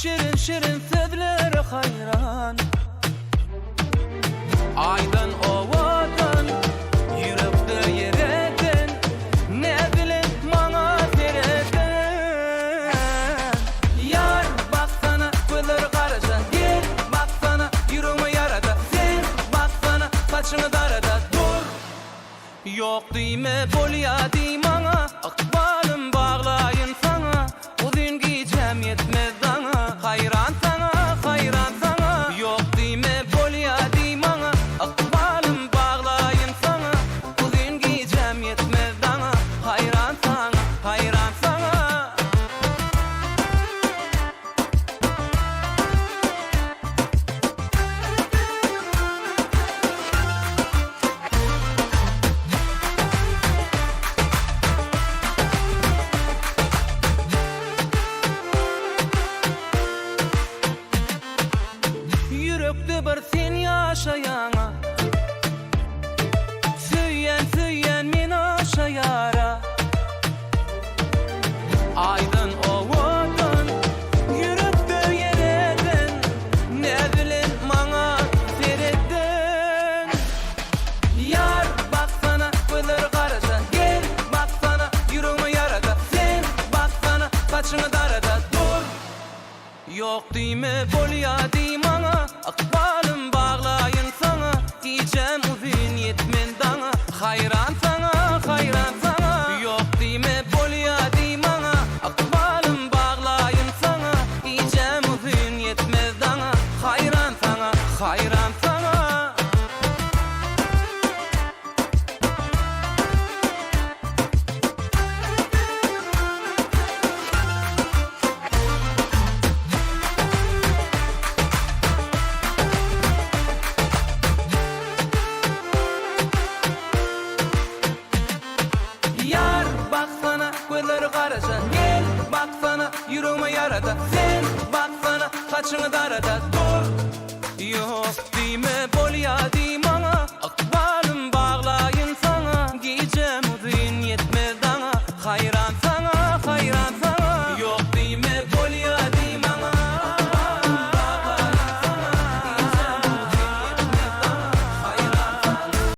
Şirin şirin sözlere hayran, aydan ovadan yürekte yer eden, ne bilin bana sereden. Yar baksana gözleri karaca, gel baksana yüreğime yarada, sen baksana saçını darada. Dur, yok diyme bolya deyim ana, akbalım bağlayın sana, uzun giyeceğim yetmez bana. Hayran sana, hayran sana, yok diyme bolya deyim ana, akbalım bağlayın sana, uzun giyeceğim yetmez bana. Hayran sana, hayran sana. Yürekte bir sen yaşayana, söyyen söyyen men aşayara. Aydın ovadan yürekte yer eden, ne bilin bana sereden. Yar baksana gözleri karaca, gel baksana yüreğime yarada, sen baksana saçını darada. Dur, yok diyme bolya deyim ana, akbalım bağlayın sana, diyeceğim uzun yetmen dana. Hayran sana, hayran sana, yok diyme bolya deyim ana, akbalım bağlayın sana, diyeceğim uzun yetmez dana. Hayran sana, hayran sana. Yar baksana gözleri karaca, gel baksana yüreğime yarada, sen baksana saçını darada. Dur, yok diyme bolya